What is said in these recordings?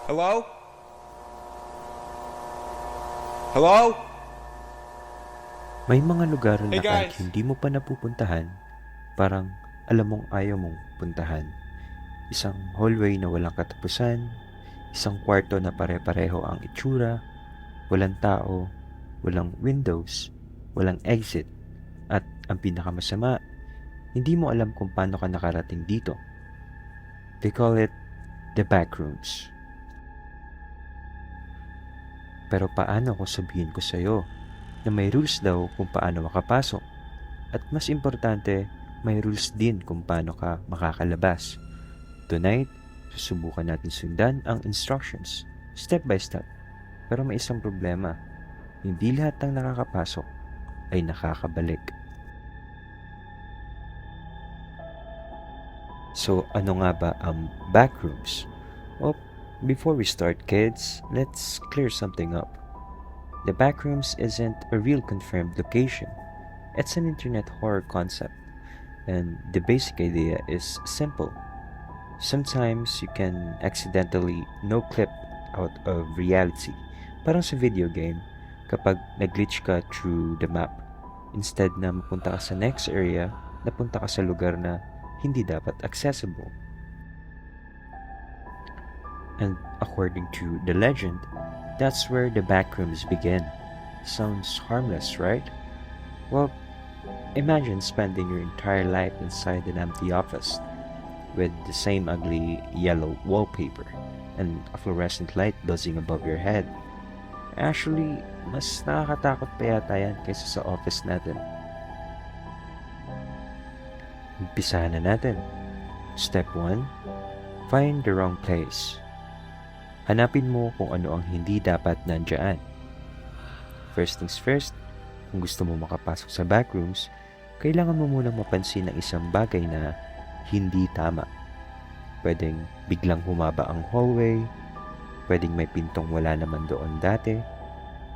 Hello? Hello? May mga lugar na Hey kahit guys! hindi mo pa napupuntahan, parang alam mong ayaw mong puntahan. Isang hallway na walang katapusan, isang kwarto na pare-pareho ang itsura, walang tao, walang windows, walang exit, at ang pinakamasama, hindi mo alam kung paano ka nakarating dito. They call it the backrooms. Pero paano kung sabihin ko sa'yo na may rules daw kung paano makapasok? At mas importante, may rules din kung paano ka makakalabas. Tonight, susubukan natin sundan ang instructions, step by step. Pero may isang problema, hindi lahat ng nakakapasok ay nakakabalik. So ano nga ba ang backrooms? Well, before we start kids, let's clear something up. The backrooms isn't a real confirmed location. It's an internet horror concept. And the basic idea is simple. Sometimes you can accidentally no-clip out of reality. Parang sa video game, kapag nag-glitch ka through the map. Instead na mapunta ka sa next area, napunta ka sa lugar na hindi dapat accessible. And according to the legend, that's where the backrooms begin. Sounds harmless, right? Well, imagine spending your entire life inside an empty office with the same ugly yellow wallpaper and a fluorescent light buzzing above your head. Actually, mas nakakatakot pa yata yan kaysa sa office natin. Umpisahan na natin. Step 1. Find the wrong place. Hanapin mo kung ano ang hindi dapat nandyan. First things first, kung gusto mo makapasok sa backrooms, kailangan mo munang mapansin ang isang bagay na hindi tama. Pwedeng biglang humaba ang hallway, pwedeng may pintong wala naman doon dati,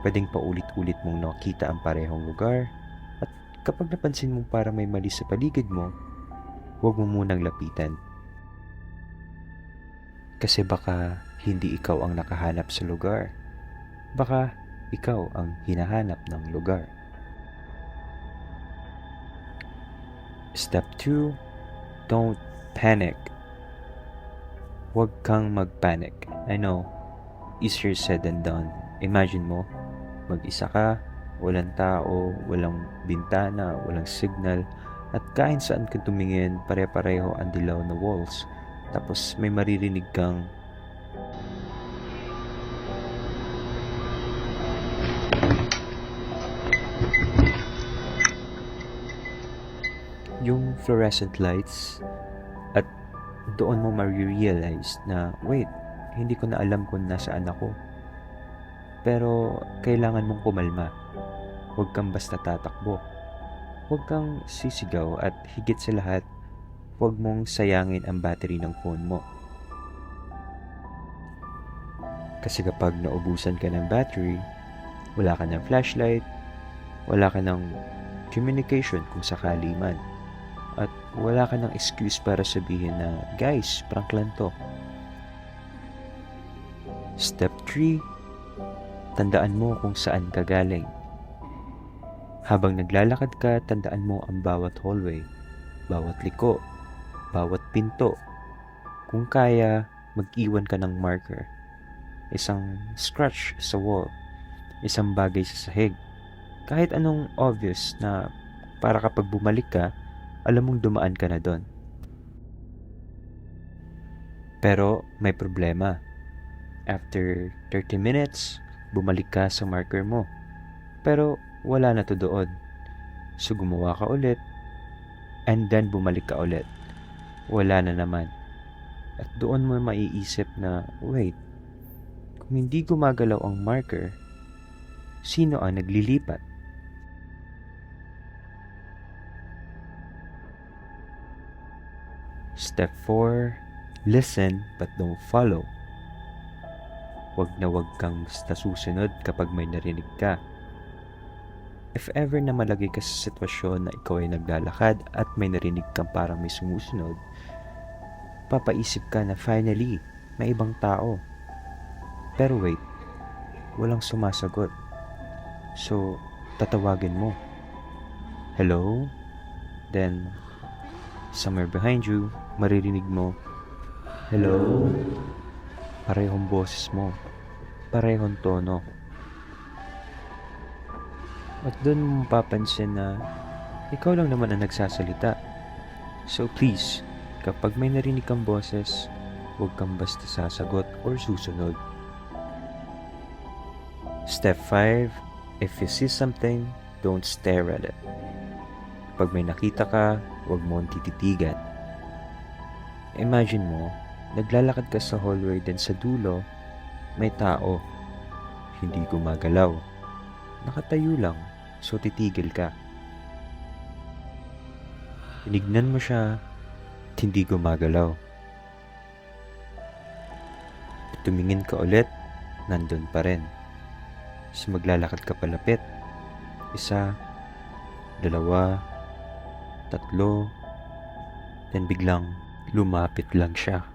pwedeng paulit-ulit mong nakita ang parehong lugar, at kapag napansin mong parang may mali sa paligid mo, huwag mo munang lapitan. Kasi baka hindi ikaw ang nakahanap sa lugar. Baka ikaw ang hinahanap ng lugar. Step 2. Don't panic. Huwag kang mag-panic. I know, easier said than done. Imagine mo, mag-isa ka, walang tao, walang bintana, walang signal, at kahit saan ka tumingin, pare-pareho ang dilaw na walls. Tapos may maririnig kang yung fluorescent lights, at doon mo ma-realize na wait, hindi ko na alam kung nasaan ako. Pero kailangan mong kumalma. Huwag kang basta tatakbo. Huwag kang sisigaw, at higit sa lahat, huwag mong sayangin ang battery ng phone mo. Kasi kapag naubusan ka ng battery, wala ka ng flashlight, wala ka ng communication kung sakali man. At wala ka ng excuse para sabihin na, guys, prank lang to. Step 3. Tandaan mo kung saan ka galing. Habang naglalakad ka, tandaan mo ang bawat hallway, bawat liko, bawat pinto. Kung kaya, mag-iwan ka ng marker. Isang scratch sa wall, isang bagay sa sahig. Kahit anong obvious na para kapag bumalik ka, alam mong dumaan ka na doon. Pero may problema. After 30 minutes, bumalik ka sa marker mo. Pero wala na to doon. So gumawa ka ulit, and then bumalik ka ulit. Wala na naman. At doon mo maiisip na, wait, kung hindi gumagalaw ang marker, sino ang naglilipat? Step 4. Listen but don't follow. Huwag na huwag kang basta susunod kapag may narinig ka. If ever na malagay ka sa sitwasyon na ikaw ay naglalakad at may narinig kang parang may sumusunod, papaisip ka na finally, may ibang tao. Pero wait, walang sumasagot. So, tatawagin mo. Hello? Then, somewhere behind you, maririnig mo, hello? Parehong boses mo. Parehong tono. At doon mo mapapansin na ikaw lang naman ang nagsasalita. So please, kapag may narinig kang boses, huwag kang basta sasagot or susunod. Step 5. If you see something, don't stare at it. Pag may nakita ka, huwag mo tititigan. Imagine mo, naglalakad ka sa hallway then sa dulo, may tao. Hindi gumagalaw. Nakatayo lang, so titigil ka. Tinignan mo siya, at hindi gumagalaw. Tumingin ka ulit, nandun pa rin. So maglalakad ka palapit. 1, 2, 3, then biglang lumapit lang siya.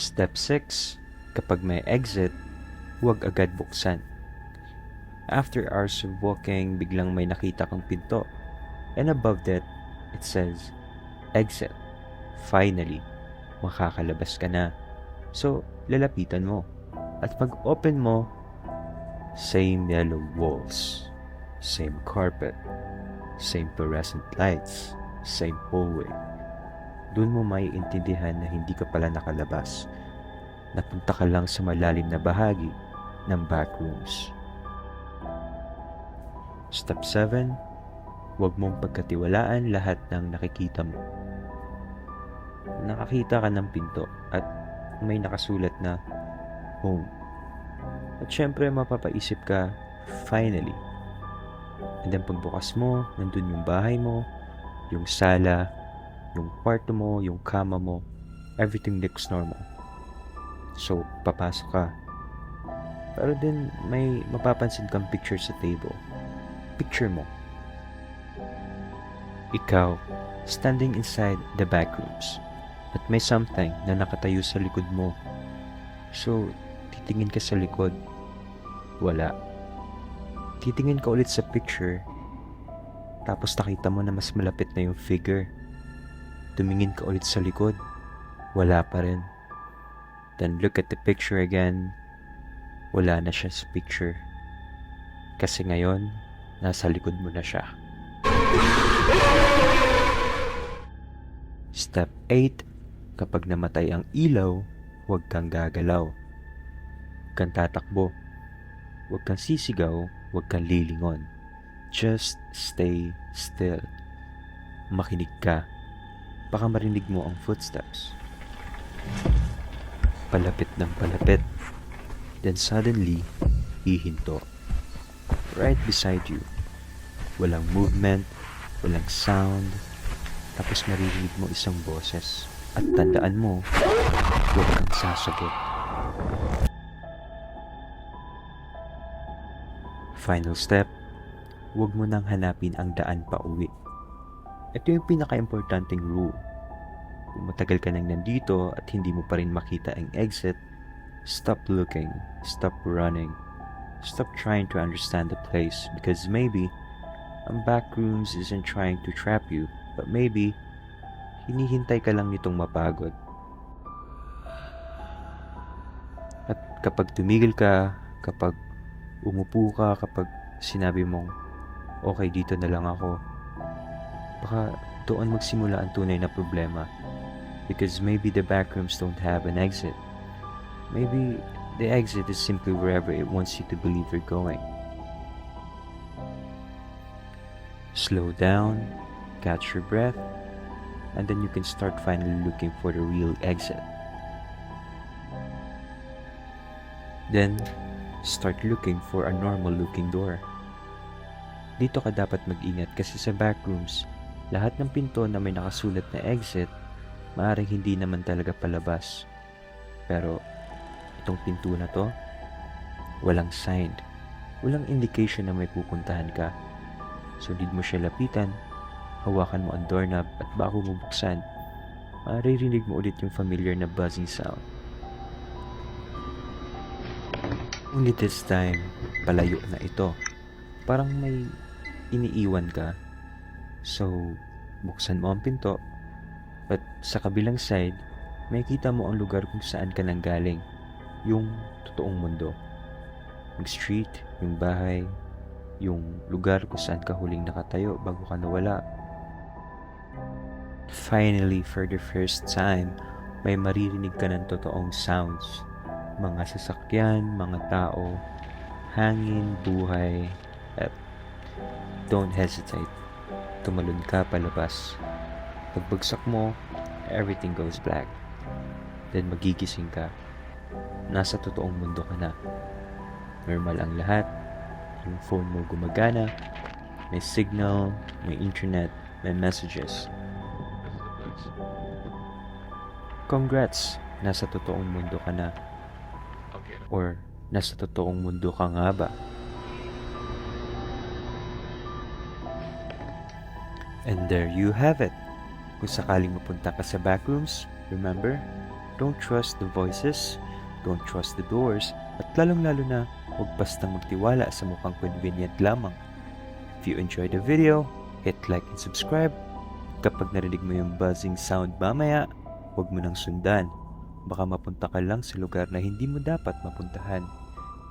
Step 6. Kapag may exit, huwag agad buksan. After hours of walking, biglang may nakita kang pinto. And above that, it says, exit. Finally, makakalabas ka na. So, lalapitan mo. At pag open mo, same yellow walls, same carpet, same fluorescent lights, same hallway. Doon mo maiintindihan na hindi ka pala nakalabas. Napunta ka lang sa malalim na bahagi ng backrooms. Step 7. Huwag mong pagkatiwalaan lahat ng nakikita mo. Nakakita ka ng pinto at may nakasulat na home. At syempre mapapaisip ka, finally. And then pagbukas mo, nandun yung bahay mo, yung sala, yung kwarto mo, yung kama mo, everything looks normal. So, papasok ka. Pero din may mapapansin kang picture sa table. Picture mo. Ikaw, standing inside the backrooms. At may something na nakatayo sa likod mo. So, titingin ka sa likod. Wala. Titingin ka ulit sa picture. Tapos nakita mo na mas malapit na yung figure. Tumingin ka ulit sa likod. Wala pa rin. Then look at the picture again. Wala na siya sa picture. Kasi ngayon, nasa likod mo na siya. Step 8. Kapag namatay ang ilaw, huwag kang gagalaw. Huwag kang tatakbo. Huwag kang sisigaw. Huwag kang lilingon. Just stay still. Makinig ka. Baka marinig mo ang footsteps. Palapit ng palapit. Then suddenly, hihinto. Right beside you. Walang movement, walang sound. Tapos maririnig mo isang boses. At tandaan mo, huwag kang sasagot. Final step, huwag mo nang hanapin ang daan pa uwi. Ito yung pinaka-importanting rule. Kung matagal ka nang nandito at hindi mo pa rin makita ang exit, stop looking, stop running, stop trying to understand the place because maybe ang backrooms isn't trying to trap you, but maybe hinihintay ka lang nitong mapagod. At kapag tumigil ka, kapag umupo ka, kapag sinabi mong, okay, dito na lang ako, baka doon magsimula ang tunay na problema. Because maybe the backrooms don't have an exit. Maybe the exit is simply wherever it wants you to believe you're going. Slow down, catch your breath, and then you can start finally looking for the real exit. Then, start looking for a normal looking door. Dito ka dapat mag-ingat kasi sa backrooms, lahat ng pinto na may nakasulat na exit, maaaring hindi naman talaga palabas. Pero, itong pinto na to, walang sign, walang indication na may pupuntahan ka. So, need mo siya lapitan, hawakan mo ang doorknob at bago mo buksan, maririnig mo ulit yung familiar na buzzing sound. Only this time, palayo na ito. Parang may iniiwan ka. So, buksan mo ang pinto. At sa kabilang side, makikita mo ang lugar kung saan ka nanggaling. Yung totoong mundo. Yung street, yung bahay, yung lugar kung saan ka huling nakatayo bago ka nawala. Finally, for the first time, may maririnig ka ng totoong sounds. Mga sasakyan, mga tao, hangin, buhay, at don't hesitate. Tumalon ka palabas. Pagbagsak mo, everything goes black. Then magigising ka. Nasa totoong mundo ka na. Normal ang lahat. Yung phone mo gumagana. May signal, may internet, may messages. Congrats! Nasa totoong mundo ka na. Or nasa totoong mundo ka nga ba? And there you have it. Kung sakaling mapunta ka sa backrooms, remember, don't trust the voices, don't trust the doors, at lalong-lalo na, huwag bastang magtiwala sa mukhang convenient lamang. If you enjoyed the video, hit like and subscribe. Kapag narinig mo yung buzzing sound mamaya, huwag mo nang sundan. Baka mapunta ka lang sa lugar na hindi mo dapat mapuntahan.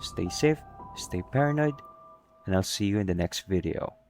Stay safe, stay paranoid, and I'll see you in the next video.